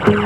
Assalamualaikum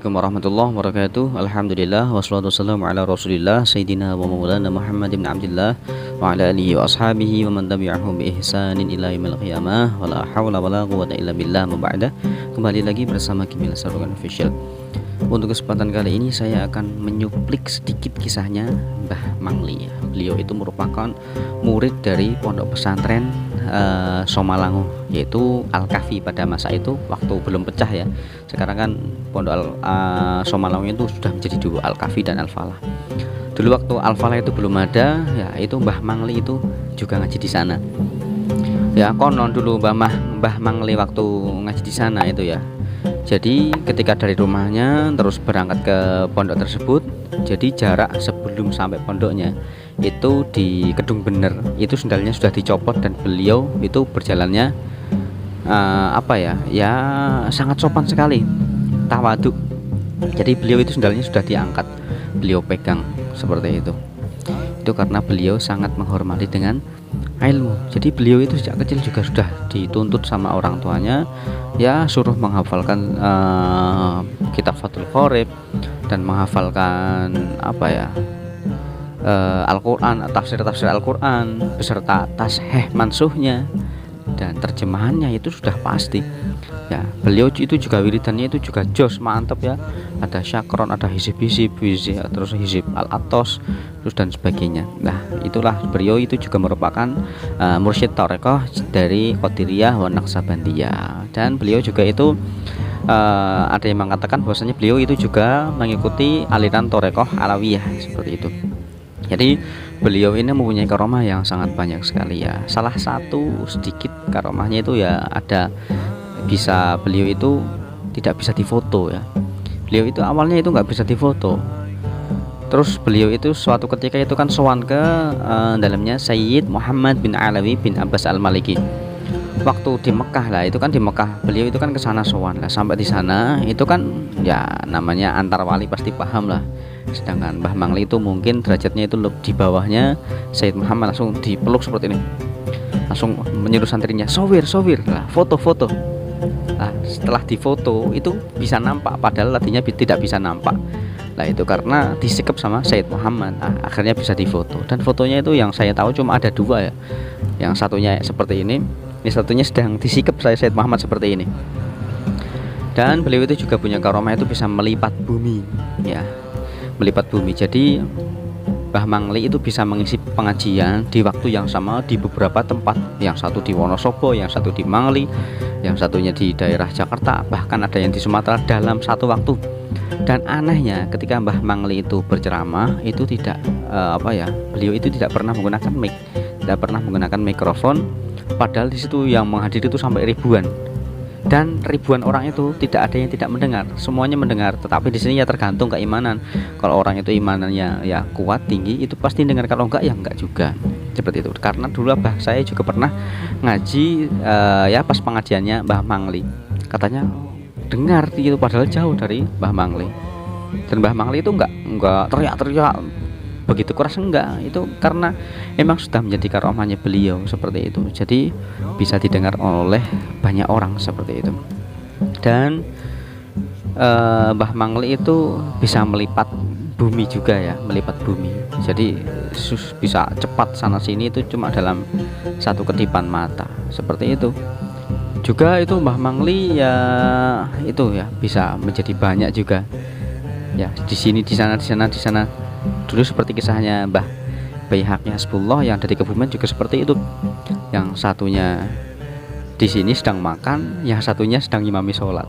warahmatullahi wabarakatuh. Alhamdulillah wassalatu wassalamu ala Rasulillah Sayyidina wa maulana Muhammad bin Abdillah wa ala alihi wa ashabihi wa man tabi'ahum bi ihsanin ila yaumil qiyamah wa la haula wa la quwwata illa billah. Muba'da. Kembali lagi bersama Kimil Sarukan Official. Untuk kesempatan kali ini saya akan menyuplik sedikit kisahnya Mbah Mangli. Beliau itu merupakan murid dari pondok pesantren Somalangu, yaitu Al-Kahfi pada masa itu waktu belum pecah ya. Sekarang kan pondok Somalangu itu sudah menjadi dua, Al-Kahfi dan Al-Falah. Dulu waktu Al-Falah itu belum ada, ya itu Mbah Mangli itu juga ngaji di sana. Ya konon dulu Mbah Mangli waktu ngaji di sana itu ya. Jadi ketika dari rumahnya terus berangkat ke pondok tersebut, jadi jarak sebelum sampai pondoknya itu di Kedung Bener itu sendalnya sudah dicopot dan beliau itu berjalannya ya sangat sopan sekali, tawadhu. Jadi beliau itu sendalnya sudah diangkat, beliau pegang seperti itu karena beliau sangat menghormati dengan ilmu. Jadi beliau itu sejak kecil juga sudah dituntut sama orang tuanya, ya suruh menghafalkan kitab Fathul Qorib dan menghafalkan Al-Quran, tafsir Al-Quran beserta tasheh mansuhnya dan terjemahannya itu sudah pasti ya. Beliau itu juga wiridannya itu juga jos, mantap ya, ada syakron, ada hizib, terus hizib al-atos terus dan sebagainya. Nah itulah beliau itu juga merupakan mursyid tarekoh dari Qadiriyah wa Naqsabandiyah, dan beliau juga itu ada yang mengatakan bahwasanya beliau itu juga mengikuti aliran tarekoh Alawiyah seperti itu. Jadi beliau ini mempunyai karomah yang sangat banyak sekali ya. Salah satu sedikit karomahnya itu ya ada beliau itu tidak bisa difoto ya. Beliau itu awalnya itu nggak bisa difoto. Terus beliau itu suatu ketika itu kan sowan ke dalamnya Sayyid Muhammad bin Alawi bin Abbas Al-Maliki. Waktu di Mekah lah, itu kan di Mekah beliau itu kan ke sana sowan lah. Sampai di sana itu kan ya namanya antar wali pasti paham lah. Sedangkan Mbah Mangli itu mungkin derajatnya itu di bawahnya Sayyid Muhammad, langsung dipeluk seperti ini, langsung menyuruh santrinya sowir lah, foto. Nah, setelah difoto itu bisa nampak, padahal tadinya tidak bisa nampak. Nah itu karena disikap sama Sayyid Muhammad, akhirnya bisa difoto. Dan fotonya itu yang saya tahu cuma ada dua ya. Yang satunya seperti ini satunya sedang disikap Sayyid Muhammad seperti ini. Dan beliau itu juga punya karomah itu bisa melipat bumi ya, melipat bumi. Jadi Mbah Mangli itu bisa mengisi pengajian di waktu yang sama di beberapa tempat, yang satu di Wonosobo, yang satu di Mangli, yang satunya di daerah Jakarta, bahkan ada yang di Sumatera dalam satu waktu. Dan anehnya ketika Mbah Mangli itu berceramah itu tidak beliau itu tidak pernah menggunakan mic, tidak pernah menggunakan mikrofon, padahal di situ yang menghadiri itu sampai ribuan. Dan ribuan orang itu tidak ada yang tidak mendengar, semuanya mendengar. Tetapi di sini ya tergantung keimanan. Kalau orang itu imanannya ya kuat, tinggi, itu pasti dengar. Kalau enggak ya enggak juga, seperti itu. Karena dulu Mbah saya juga pernah ngaji ya pas pengajiannya Mbah Mangli, katanya dengar itu padahal jauh dari Mbah Mangli. Dan Mbah Mangli itu enggak teriak-teriak begitu keras, enggak. Itu karena emang sudah menjadi karomahnya beliau seperti itu, jadi bisa didengar oleh banyak orang seperti itu. Dan Mbah Mangli itu bisa melipat bumi juga ya, melipat bumi. Jadi bisa cepat sana sini itu cuma dalam satu kedipan mata seperti itu. Juga itu Mbah Mangli ya itu ya bisa menjadi banyak juga ya, di sini di sana. Dulu seperti kisahnya Mbah Baihaqi Hasbullah yang dari Kebumen juga seperti itu. Yang satunya di sini sedang makan, yang satunya sedang imami sholat.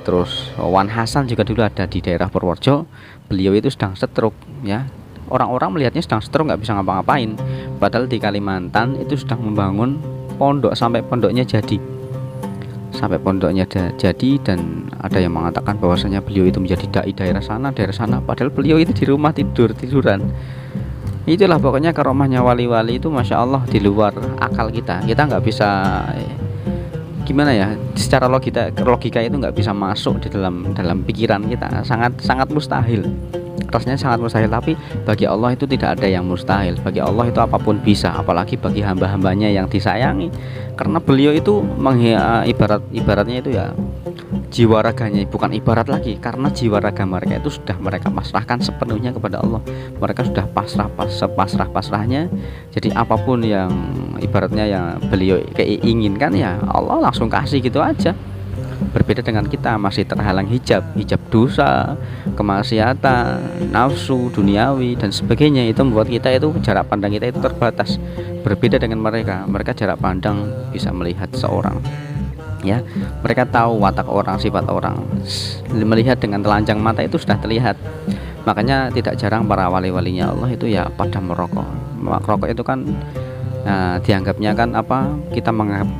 Terus Wan Hasan juga dulu ada di daerah Purworejo, beliau itu sedang stroke ya. Orang-orang melihatnya sedang stroke, nggak bisa ngapa-ngapain. Padahal di Kalimantan itu sedang membangun pondok sampai pondoknya jadi. Dan ada yang mengatakan bahwasanya beliau itu menjadi dai daerah sana, padahal beliau itu di rumah tiduran. Itulah pokoknya karomahnya wali-wali itu masya Allah di luar akal kita nggak bisa gimana ya, secara logika itu nggak bisa masuk di dalam pikiran kita, sangat sangat mustahil, rasanya sangat mustahil. Tapi bagi Allah itu tidak ada yang mustahil. Bagi Allah itu apapun bisa, apalagi bagi hamba-hambanya yang disayangi, karena beliau itu ibaratnya itu ya jiwa raganya, bukan ibarat lagi, karena jiwa raga mereka itu sudah mereka pasrahkan sepenuhnya kepada Allah. Mereka sudah pasrah-pasrahnya. Jadi apapun yang ibaratnya yang beliau inginkan ya Allah langsung kasih gitu aja. Berbeda dengan kita masih terhalang hijab dosa, kemaksiatan, nafsu duniawi dan sebagainya. Itu membuat kita itu jarak pandang kita itu terbatas. Berbeda dengan mereka jarak pandang bisa melihat seorang, ya, mereka tahu watak orang, sifat orang, melihat dengan telanjang mata itu sudah terlihat. Makanya tidak jarang para wali-walinya Allah itu ya pada merokok. Merokok itu kan dianggapnya kan apa, kita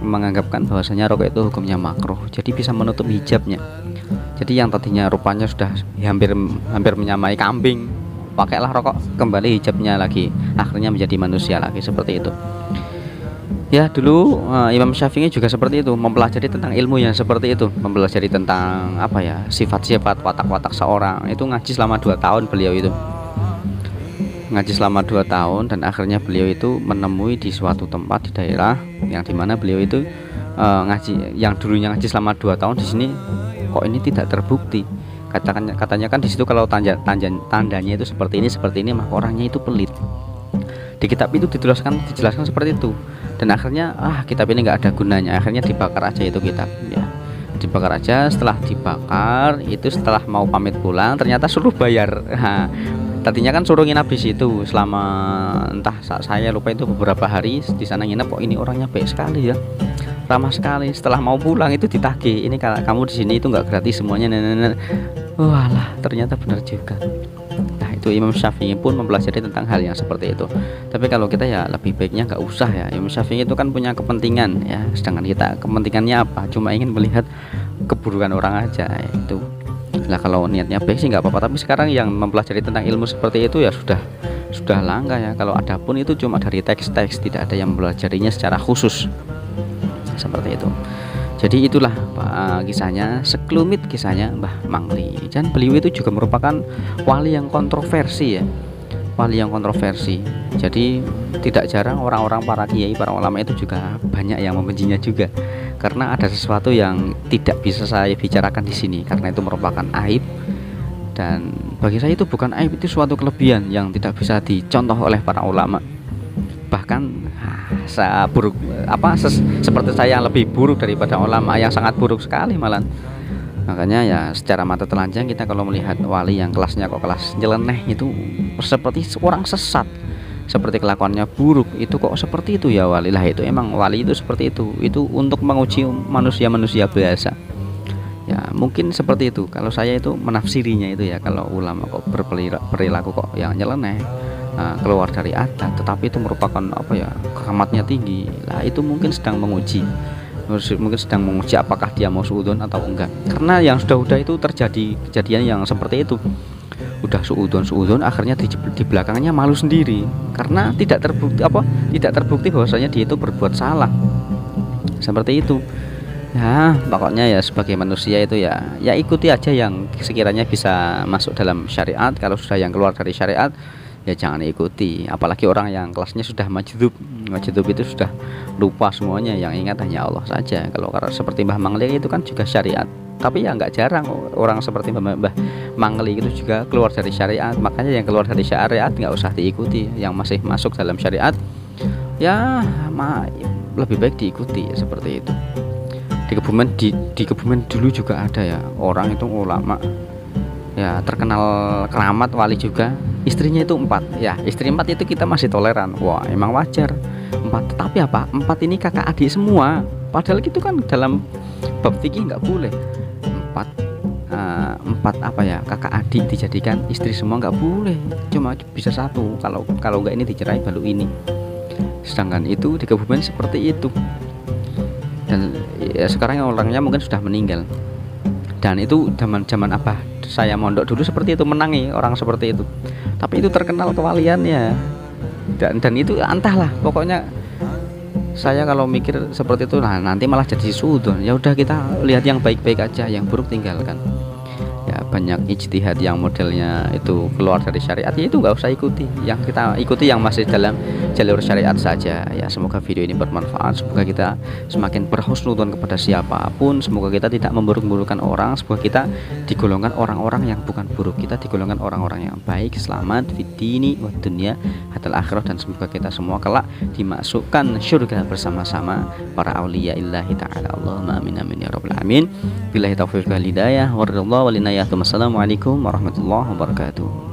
menganggapkan bahwasanya rokok itu hukumnya makruh, jadi bisa menutup hijabnya. Jadi yang tadinya rupanya sudah hampir menyamai kambing, pakailah rokok, kembali hijabnya lagi, akhirnya menjadi manusia lagi, seperti itu. Ya dulu Imam Syafi'i juga seperti itu, mempelajari tentang ilmu yang seperti itu, mempelajari tentang apa ya, sifat-sifat, watak-watak seorang. Itu ngaji selama 2 tahun beliau itu. Ngaji selama 2 tahun dan akhirnya beliau itu menemui di suatu tempat di daerah yang dimana beliau itu ngaji, yang dulunya ngaji selama 2 tahun di sini kok ini tidak terbukti. Katanya kan di situ kalau tandanya itu seperti ini, maka orangnya itu pelit. Di kitab itu dijelaskan seperti itu. Dan akhirnya kitab ini nggak ada gunanya, akhirnya dibakar aja itu kitab, ya. Dibakar aja. Setelah dibakar itu, setelah mau pamit pulang ternyata suruh bayar. Tadinya kan suruh nginap di situ selama entah, saya lupa itu beberapa hari di sana nginap. Kok ini orangnya baik sekali ya, ramah sekali. Setelah mau pulang itu ditagih, ini kalau kamu di sini itu nggak gratis semuanya. Walah, ternyata benar juga. Nah itu Imam Syafi'i pun mempelajari tentang hal yang seperti itu. Tapi kalau kita ya lebih baiknya nggak usah ya. Imam Syafi'i itu kan punya kepentingan ya, sedangkan kita kepentingannya apa, cuma ingin melihat keburukan orang aja itu. Nah kalau niatnya baik sih nggak apa-apa. Tapi sekarang yang mempelajari tentang ilmu seperti itu ya sudah langka ya. Kalau ada pun itu cuma dari teks-teks, tidak ada yang mempelajarinya secara khusus, seperti itu. Jadi itulah kisahnya, sekelumit kisahnya Mbah Mangli. Dan beliau itu juga merupakan wali yang kontroversi ya, wali yang kontroversi. Jadi tidak jarang orang-orang, para kiai, para ulama itu juga banyak yang membencinya juga, karena ada sesuatu yang tidak bisa saya bicarakan di sini, karena itu merupakan aib. Dan bagi saya itu bukan aib, itu suatu kelebihan yang tidak bisa dicontoh oleh para ulama. Bahkan seperti saya yang lebih buruk daripada ulama yang sangat buruk sekali malah. Makanya ya secara mata telanjang kita kalau melihat wali yang kelasnya kok kelas nyeleneh, itu seperti orang sesat, seperti kelakuannya buruk, itu kok seperti itu ya wali. Lah itu emang wali itu seperti itu untuk menguji manusia biasa ya, mungkin seperti itu. Kalau saya itu menafsirinya itu ya, kalau ulama kok berperilaku kok yang nyeleneh, keluar dari adat, tetapi itu merupakan apa ya, keramatnya tinggi. Lah itu mungkin sedang menguji apakah dia mau suudon atau enggak. Karena yang sudah itu terjadi kejadian yang seperti itu, udah suudon akhirnya di belakangnya malu sendiri karena tidak terbukti bahwasanya dia itu berbuat salah, seperti itu. Ya pokoknya ya sebagai manusia itu ya ikuti aja yang sekiranya bisa masuk dalam syariat. Kalau sudah yang keluar dari syariat ya jangan ikuti. Apalagi orang yang kelasnya sudah majdub itu sudah lupa semuanya, yang ingat hanya Allah saja. Kalau seperti Mbah Mangli itu kan juga syariat, tapi ya nggak jarang orang seperti Mbah Mangli itu juga keluar dari syariat. Makanya yang keluar dari syariat nggak usah diikuti, yang masih masuk dalam syariat ya lebih baik diikuti, seperti itu. Di Kebumen dulu juga ada ya orang itu ulama ya, terkenal keramat wali juga. Istrinya itu 4 ya, istri 4 itu kita masih toleran, wah emang wajar 4. Tetapi 4 ini kakak adik semua, padahal gitu kan dalam bab fikih nggak boleh 4 kakak adik dijadikan istri semua, nggak boleh, cuma bisa 1. Kalau nggak ini dicerai baru ini. Sedangkan itu di Kebumen seperti itu. Dan ya, sekarang orangnya mungkin sudah meninggal. Dan itu zaman apa saya mondok dulu seperti itu, menangi orang seperti itu. Tapi itu terkenal kewaliannya. Dan itu entahlah, pokoknya Saya kalau mikir seperti itu, nah nanti malah jadi suudon. Ya udah, kita lihat yang baik-baik aja, yang buruk tinggalkan. Ya banyak ijtihad yang modelnya itu keluar dari syariat, ya itu nggak usah ikuti. Yang kita ikuti yang masih dalam jalur syariat saja. Ya semoga video ini bermanfaat, semoga kita semakin berhusnudzon kepada siapapun, semoga kita tidak memburuk-burukkan orang, semoga kita digolongkan orang-orang yang bukan buruk, kita digolongkan orang-orang yang baik, selamat fid dini wad dunya hatal akhirah, dan semoga kita semua kelak dimasukkan surga bersama-sama para auliya illahi ta'ala. Allahumma amin amin ya rabbal alamin. Billahi taufiq wal hidayah, wassalamualaikum warahmatullahi wabarakatuh.